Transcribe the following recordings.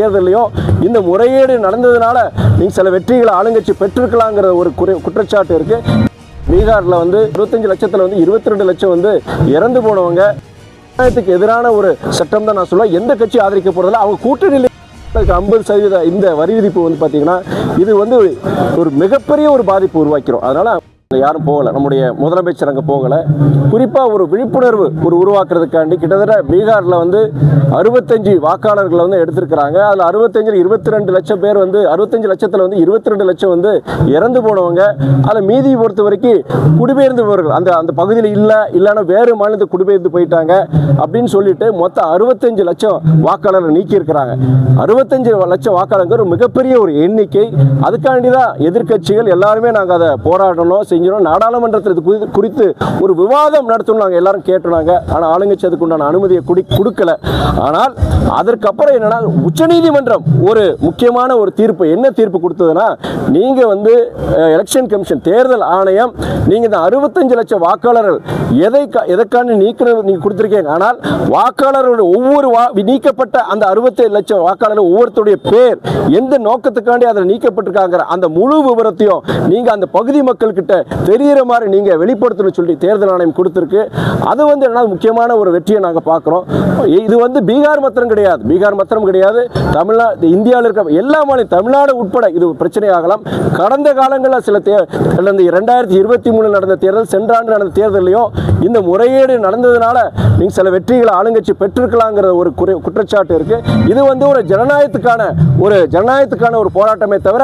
தேர்தலையும் இந்த முறையீடு நடந்ததுனால நீங்க சில வெற்றிகளை ஆளுங்கட்சி பெற்றிருக்கலாங்கிற ஒரு குற்றச்சாட்டு இருக்கு. பீகார்ல 25 லட்சத்துல 22 லட்சம் இறந்து போனவங்க. ஜனநாயகத்துக்கு எதிரான ஒரு சட்டம் தான் நான் சொல்லுவேன். எந்த கட்சி ஆதரிக்க போறதில்ல. அவங்க கூட்டணியில் 50% இந்த வரி விதிப்பு பார்த்தீங்கன்னா இது ஒரு மிகப்பெரிய ஒரு பாதிப்பு உருவாக்கிறோம். அதனால யாரும் போகலை, நம்முடைய முதலமைச்சர் அங்கே போகலை. குறிப்பாக ஒரு விழிப்புணர்வு உருவாக்குறதுக்காண்டி கிட்டத்தட்ட பீகாரில் 65 வாக்காளர்களை எடுத்திருக்கிறாங்க. அதில் 65 22 லட்சம் பேர் 65 லட்சத்தில் 22 லட்சம் இறந்து போனவங்க. அதில் மீதி பொறுத்த வரைக்கும் குடிபெயர்ந்தவர்கள் அந்த பகுதியில் இல்லைன்னா வேறு மாநிலத்துக்கு குடிபெயர்ந்து போயிட்டாங்க அப்படின்னு சொல்லிட்டு மொத்தம் 65 லட்சம் வாக்காளர்கள் நீக்கியிருக்கிறாங்க. 65 லட்சம் வாக்காளர்கள் ஒரு மிகப்பெரிய ஒரு எண்ணிக்கை. அதுக்காண்டி தான் எதிர்கட்சிகள் எல்லாருமே நாங்கள் அதை போராடணும் செஞ்சோம். நாடாளுமன்றத்தில் இது குறித்து ஒரு விவாதம் நடத்தணும் நாங்கள் எல்லாரும் கேட்டோனாங்க. ஆனால் ஆளுங்கட்சி அதுக்கு உண்டான அனுமதியை கொடுக்கல. ஆனால் அதற்கப்புறம் என்னன்னா உச்சநீதிமன்றம் ஒரு முக்கியமான ஒரு தீர்ப்பு என்ன தீர்ப்பு கொடுத்ததுன்னா, நீங்க எலெக்ஷன் கமிஷன் தேர்தல் ஆணையம் நீங்க இந்த 65 லட்சம் வாக்காளர்கள் எதற்கான நீக்கிறது நீங்க கொடுத்திருக்கீங்க. ஆனால் வாக்காளர்களுடைய ஒவ்வொரு நீக்கப்பட்ட அந்த 67 லட்சம் வாக்காளர்கள் ஒவ்வொருத்தருடைய பேர் எந்த நோக்கத்துக்காண்டி அதில் நீக்கப்பட்டிருக்காங்க அந்த முழு விவரத்தையும் நீங்க அந்த பகுதி மக்கள் கிட்ட தெரிகிற மாதிரி நீங்க வெளிப்படுத்தணும் சொல்லி தேர்தல் ஆணையம் கொடுத்திருக்கு. அது என்ன முக்கியமான ஒரு வெற்றியை நாங்கள் பார்க்குறோம். இது பீகார் மாத்திரம் கிடையாது, தமிழ்நாடு இந்தியாவில் இருக்க எல்லா மாநிலம் தமிழ்நாடு உட்பட இது பிரச்சனை ஆகலாம். கடந்த காலங்களில் சில 2023 நடந்த தேர்தல், சென்ற ஆண்டு நடந்த தேர்தலையும் இந்த முறையீடு நடந்ததுனால நீங்க சில வெற்றிகளை ஆளுங்கட்சி பெற்றிருக்கலாங்கிற ஒரு குற்றச்சாட்டு இருக்கு. இது ஒரு ஜனநாயகத்துக்கான ஒரு போராட்டமே தவிர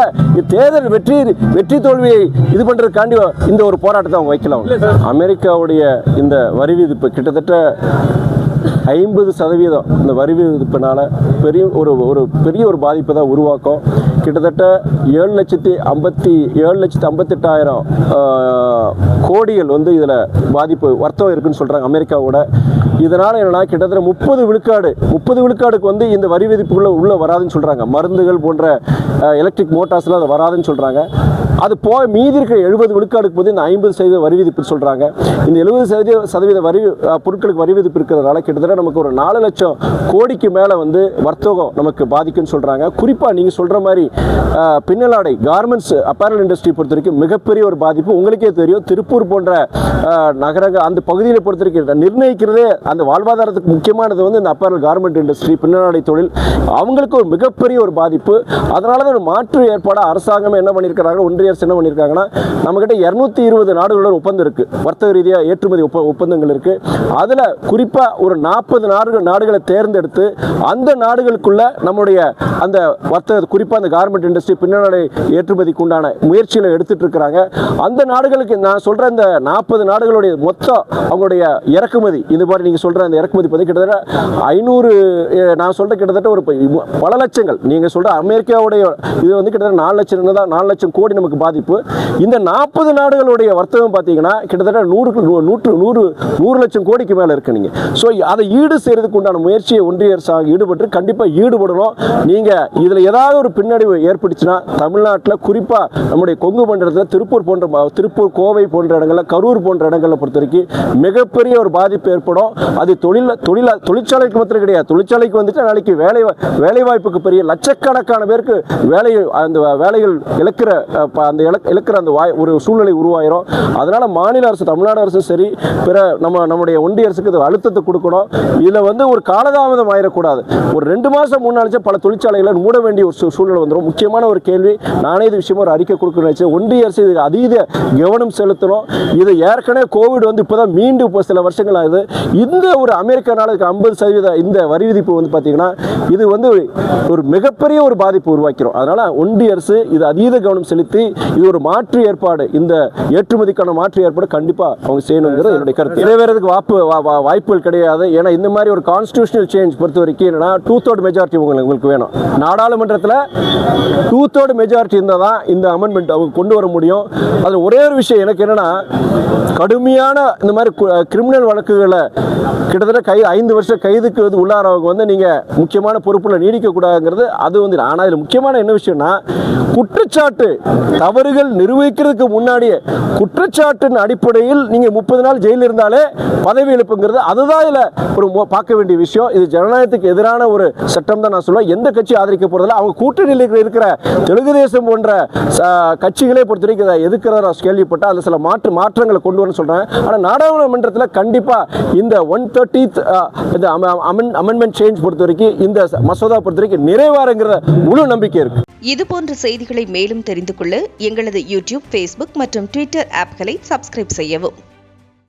தேர்தல் வெற்றி தோல்வியை இது பண்றதுக்காண்டி இந்த ஒரு போராட்டத்தை அவங்க வைக்கலாம். அமெரிக்காவுடைய இந்த வரி விதிப்பு கிட்டத்தட்ட 50% இந்த வரி விதிப்பினால பெரிய ஒரு பாதிப்பை தான் உருவாக்கும். கிட்டத்தட்ட 7,58,000 கோடிகள் இதில் பாதிப்பு வர்த்தகம் இருக்குன்னு சொல்கிறாங்க அமெரிக்காவோட. இதனால் என்னன்னா கிட்டத்தட்ட 30 விழுக்காடுக்கு இந்த வரி விதிப்புக்குள்ள உள்ள வராதுன்னு சொல்கிறாங்க. மருந்துகள் போன்ற எலக்ட்ரிக் மோட்டார்ஸ்லாம் அது வராதுன்னு சொல்கிறாங்க. அது போய் மீதி இருக்கிற 70 விழுக்காடுக்கு போது இந்த 50% வரி விதிப்பு சொல்கிறாங்க. இந்த 70% வரி பொருட்களுக்கு வரி விதிப்பு இருக்கிறதுனால கிட்டத்தட்ட நமக்கு ஒரு 4 லட்சம் கோடிக்கு மேலே வர்த்தகம் நமக்கு பாதிக்குன்னு சொல்கிறாங்க. குறிப்பாக நீங்கள் சொல்கிற மாதிரி பின்னலாடை கார்மெண்ட்ஸ் அப்பேரல் இண்டஸ்ட்ரி பொறுத்த வரைக்கும் மிகப்பெரிய ஒரு பாதிப்பு. உங்களுக்கே தெரியும், திருப்பூர் போன்ற நகரங்கள் அந்த பகுதியில் பொறுத்த வரைக்கும் நிர்ணயிக்கிறதே அந்த வாழ்வாதாரத்துக்கு முக்கியமானது இந்த அப்பேரல் கார்மெண்ட் இண்டஸ்ட்ரி, பின்னலாடை தொழில். அவங்களுக்கு ஒரு மிகப்பெரிய ஒரு பாதிப்பு. அதனால தான் ஒரு மாற்று ஏற்பாடாக அரசாங்கம் என்ன பண்ணியிருக்கிறாங்க, ஒன்றிய அரசு என்ன பண்ணியிருக்காங்கன்னா, நம்மகிட்ட 220 நாடுகளோட ஒப்பந்தம் இருக்குது, வர்த்தக ரீதியாக ஏற்றுமதி ஒப்பந்தங்கள் இருக்குது. அதில் குறிப்பாக ஒரு 40 நாடுகளை தேர்ந்தெடுத்து அந்த நாடுகளுக்குள்ள நம்முடைய அந்த வர்த்தக குறிப்பாக அந்த கார்மெண்ட் இண்டஸ்ட்ரி பின்னலாடை ஏற்றுமதிக்கு உண்டான முயற்சிகளை எடுத்துட்டு இருக்கிறாங்க. அந்த நாடுகளுக்கு நான் சொல்ற இந்த 40 நாடுகளுடைய மொத்தம் அவங்களுடைய இறக்குமதி, இது மாதிரி நீங்க சொல்ற அந்த இறக்குமதி கிட்டத்தட்ட 500 நான் சொல்ற கிட்டத்தட்ட ஒரு பல லட்சங்கள். நீங்க சொல்ற அமெரிக்காவுடைய இது கிட்டத்தட்ட 4 லட்சம் கோடி நமக்கு பாதிப்பு. இந்த 40 நாடுகளுடைய வர்த்தகம் பார்த்தீங்கன்னா கிட்டத்தட்ட 100 லட்சம் கோடிக்கு மேல இருக்கு. நீங்க ஸோ அதை ஈடு செய்யறதுக்கு உண்டான முயற்சியை ஒன்றிய அரசாங்கம் ஈடுபட்டு கண்டிப்பாக ஈடுபடணும். நீங்க இதுல ஏதாவது ஒரு பின்னடைவு ஏற்பட்டுச்சுன்னா தமிழ்நாட்டில் குறிப்பாக நம்முடைய கொங்கு மண்டலத்தில் திருப்பூர் கோவை போன்ற இடங்களில், கரூர் போன்ற இடங்களில் பொறுத்த வரைக்கும் மிகப்பெரிய ஒரு பாதிப்பு ஏற்படும். அது தொழிற்சாலைக்கு மாத்திரம் கிடையாது, தொழிற்சாலைக்கு நாளைக்கு வேலை வாய்ப்புக்கு பெரிய லட்சக்கணக்கான பேருக்கு வேலைகள் இழக்கிற அந்த ஒரு சூழ்நிலை உருவாயிரும். அதனால மாநில அரசு, தமிழ்நாடு அரசு சரி, பிற நம்முடைய ஒன்றிய அரசுக்கு அழுத்தத்தை கொடுக்கணும். இதுல ஒரு காலதாமதம் ஆயிடக்கூடாது. ஒரு 2 மாசம் 3 நாள் பல தொழிற்சாலைகளை மூட வேண்டிய ஒரு சூழ்நிலை வந்துடும். முக்கியமான ஒரு கேள்வி, நானே இது விஷயமா ஒரு அறிக்கை கொடுக்கணும். ஒன்றிய அரசு இதுக்கு அதீத கவனம் செலுத்தணும். இது ஏற்கனவே கோவிட் இப்பதான் மீண்டும் சில வருஷங்கள் ஆகுது. இந்த ஒரு அமெரிக்க நாளுக்கு 50% இந்த வரி விதிப்பு பார்த்தீங்கன்னா இது ஒரு மிகப்பெரிய ஒரு பாதிப்பு உருவாக்கிறோம். அதனால ஒன்றிய அரசு இது அதீத கவனம் செலுத்தி இது ஒரு மாற்று ஏற்பாடு, இந்த ஏற்றுமதிக்கான மாற்று ஏற்பாடு கண்டிப்பா அவங்க செய்யணுங்கிறது என்னுடைய கருத்து. நிறைவேறதுக்கு வாய்ப்புகள் கிடையாது. ஏன்னா இந்த மாதிரி ஒரு கான்ஸ்டிடியூஷனல் சேஞ்ச் பொறுத்த வரைக்கும் என்னன்னா 2/3 மெஜாரிட்டி உங்களுக்கு வேணும். நாடாளுமன்றத்தில் 2/3 மெஜாரிட்டி இருந்தால் தான் இந்த அமெண்ட்மெண்ட் அவங்க கொண்டு வர முடியும். அதில் ஒரே ஒரு விஷயம் எனக்கு என்னன்னா, கடுமையான இந்த மாதிரி கிரிமினல் வழக்குகளை கிட்டத்தட்ட 5 வருஷம் கைதுக்கு உள்ளாரவங்க நீங்க முக்கியமான பொறுப்புல நீடிக்க கூடாதுங்கிறது அது ஆனால் இதில் முக்கியமான என்ன விஷயம்னா, குற்றச்சாட்டு தவறுகள் நிரூபிக்கிறதுக்கு முன்னாடியே குற்றச்சாட்டின் அடிப்படையில் நீங்க 30 நாள் ஜெயிலில் இருந்தாலே பதவி இழப்புங்கிறது அதுதான் இதுல ஒரு பார்க்க வேண்டிய விஷயம். இது ஜனநாயகத்துக்கு எதிரான ஒரு சட்டம் தான் நான் சொல்லுவேன். எந்த கட்சி ஆதரிக்க போறதில்ல. அவங்க கூட்டணியில் இருக்கிற தெலுங்கு தேசம் போன்ற கட்சிகளே பொறுத்த வரைக்கும் இதை எதிர்க்கிறதா கேள்விப்பட்டா அதில் சில மாற்றங்களை கொண்டு வரணும்னு சொல்றேன். ஆனால் நாடாளுமன்றத்தில் கண்டிப்பா இந்த 130th அமெண்ட்மெண்ட் சேஞ்ச் பொறுத்த வரைக்கும் இந்த மசோதா பொறுத்த வரைக்கும் நிறைவேறுங்கிற முழு நம்பிக்கை இருக்கு. இதுபோன்ற செய்திகளை மேலும் தெரிந்து கொள்ள எங்களது யூடியூப், ஃபேஸ்புக் மற்றும் ட்விட்டர் ஆப்களை சப்ஸ்கிரைப் செய்யவும்.